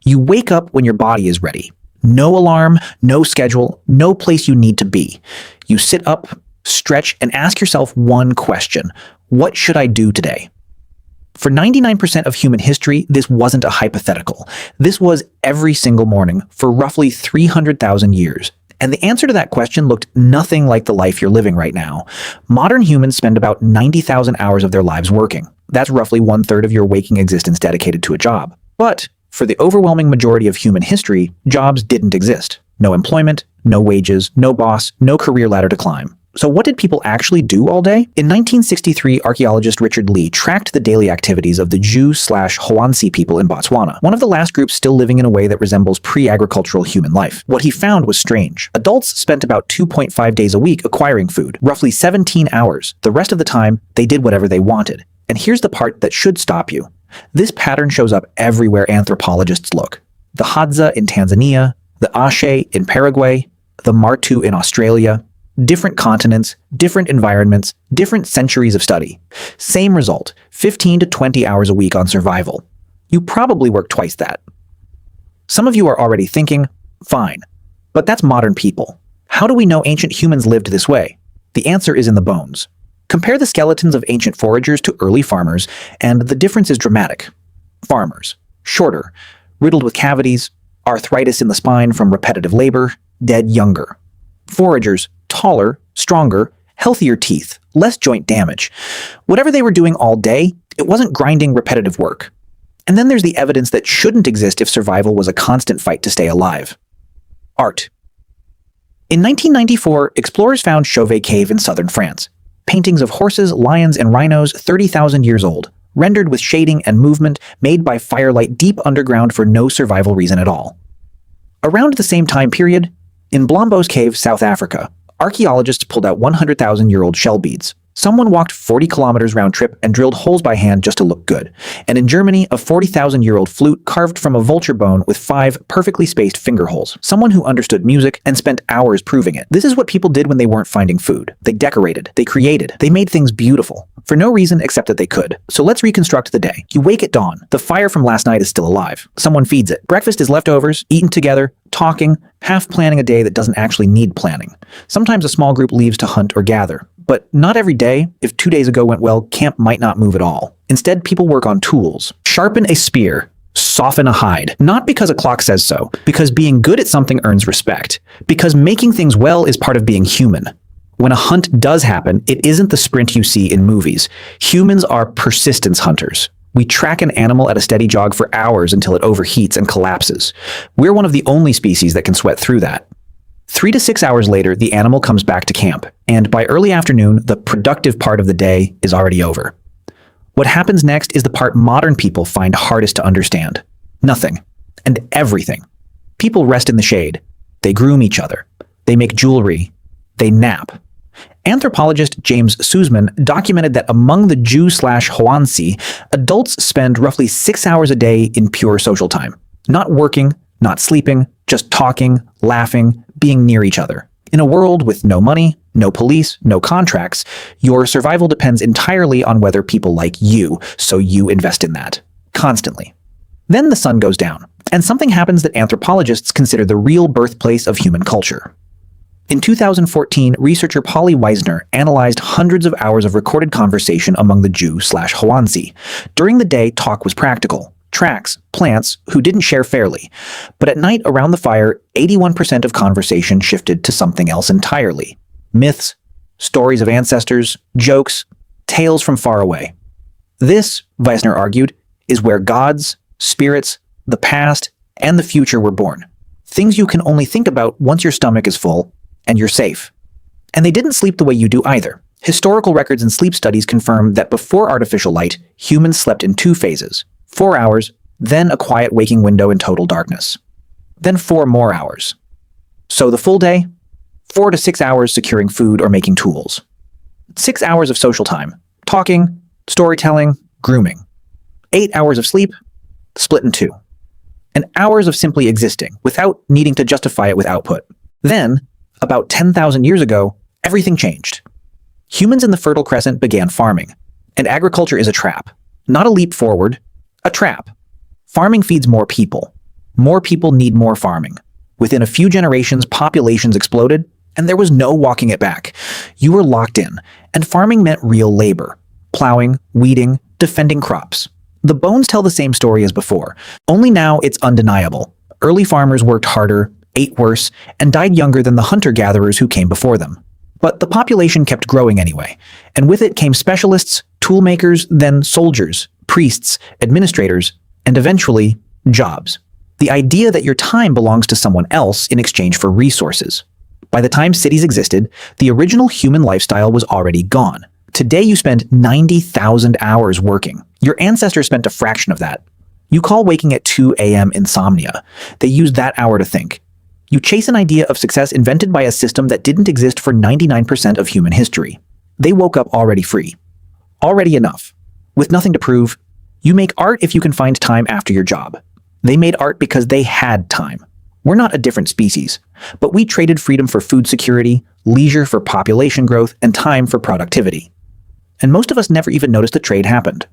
You wake up when your body is ready. No alarm, no schedule, no place you need to be. You sit up, stretch, and ask yourself one question. What should I do today? For 99% of human history, this wasn't a hypothetical. This was every single morning for roughly 300,000 years. And the answer to that question looked nothing like the life you're living right now. Modern humans spend about 90,000 hours of their lives working. That's roughly 1/3 of your waking existence dedicated to a job. But for the overwhelming majority of human history, jobs didn't exist. No employment, no wages, no boss, no career ladder to climb. So what did people actually do all day? In 1963, archaeologist Richard Lee tracked the daily activities of the Jew/Hwansi people in Botswana, one of the last groups still living in a way that resembles pre-agricultural human life. What he found was strange. Adults spent about 2.5 days a week acquiring food, roughly 17 hours. The rest of the time, they did whatever they wanted. And here's the part that should stop you. This pattern shows up everywhere anthropologists look. The Hadza in Tanzania, the Ashe in Paraguay, the Martu in Australia. Different continents, different environments, different centuries of study. Same result, 15 to 20 hours a week on survival. You probably work twice that. Some of you are already thinking, fine, but that's modern people. How do we know ancient humans lived this way? The answer is in the bones. Compare the skeletons of ancient foragers to early farmers, and the difference is dramatic. Farmers, shorter, riddled with cavities, arthritis in the spine from repetitive labor, dead younger. Foragers, taller, stronger, healthier teeth, less joint damage. Whatever they were doing all day, it wasn't grinding repetitive work. And then there's the evidence that shouldn't exist if survival was a constant fight to stay alive. Art. In 1994, explorers found Chauvet Cave in southern France. Paintings of horses, lions, and rhinos 30,000 years old, rendered with shading and movement, made by firelight deep underground for no survival reason at all. Around the same time period, in Blombos Cave, South Africa, archaeologists pulled out 100,000-year-old shell beads. Someone walked 40 kilometers round trip and drilled holes by hand just to look good. And in Germany, a 40,000-year-old flute carved from a vulture bone with 5 perfectly spaced finger holes. Someone who understood music and spent hours proving it. This is what people did when they weren't finding food. They decorated, they created, they made things beautiful. For no reason except that they could. So let's reconstruct the day. You wake at dawn. The fire from last night is still alive. Someone feeds it. Breakfast is leftovers, eaten together, talking, half planning a day that doesn't actually need planning. Sometimes a small group leaves to hunt or gather. But not every day. If 2 days ago went well, camp might not move at all. Instead, people work on tools. Sharpen a spear. Soften a hide. Not because a clock says so. Because being good at something earns respect. Because making things well is part of being human. When a hunt does happen, it isn't the sprint you see in movies. Humans are persistence hunters. We track an animal at a steady jog for hours until it overheats and collapses. We're one of the only species that can sweat through that. 3 to 6 hours later, the animal comes back to camp, and by early afternoon, the productive part of the day is already over. What happens next is the part modern people find hardest to understand. Nothing. And everything. People rest in the shade. They groom each other. They make jewelry. They nap. Anthropologist James Sussman documented that among the Jew/Hwansi, adults spend roughly 6 hours a day in pure social time. Not working, not sleeping, just talking, laughing, being near each other. In a world with no money, no police, no contracts, your survival depends entirely on whether people like you, so you invest in that. Constantly. Then the sun goes down, and something happens that anthropologists consider the real birthplace of human culture. In 2014, researcher Polly Weisner analyzed hundreds of hours of recorded conversation among the Jew/Hwansi. During the day, talk was practical. Tracks, plants, who didn't share fairly. But at night around the fire, 81% of conversation shifted to something else entirely. Myths, stories of ancestors, jokes, tales from far away. This, Weisner argued, is where gods, spirits, the past, and the future were born. Things you can only think about once your stomach is full and you're safe. And they didn't sleep the way you do either. Historical records and sleep studies confirm that before artificial light, humans slept in 2 phases. 4 hours, then a quiet waking window in total darkness. Then 4 more hours. So the full day? 4 to 6 hours securing food or making tools. 6 hours of social time. Talking, storytelling, grooming. 8 hours of sleep, split in 2. And hours of simply existing, without needing to justify it with output. Then, about 10,000 years ago, everything changed. Humans in the Fertile Crescent began farming. And agriculture is a trap. Not a leap forward, a trap. Farming feeds more people, More people need more farming. Within a few generations, populations exploded, and there was no walking it back. You were locked in, and farming meant real labor. Plowing, weeding, defending crops. The bones tell the same story as before, only now it's undeniable. Early farmers worked harder, ate worse, and died younger than the hunter-gatherers who came before them. But the population kept growing anyway, and with it came specialists, toolmakers, then soldiers, priests, administrators, and eventually, jobs. The idea that your time belongs to someone else in exchange for resources. By the time cities existed, the original human lifestyle was already gone. Today you spend 90,000 hours working. Your ancestors spent a fraction of that. You call waking at 2 a.m. insomnia. They used that hour to think. You chase an idea of success invented by a system that didn't exist for 99% of human history. They woke up already free. Already enough. With nothing to prove. You make art if you can find time after your job. They made art because they had time. We're not a different species, but we traded freedom for food security, leisure for population growth, and time for productivity. And most of us never even noticed the trade happened.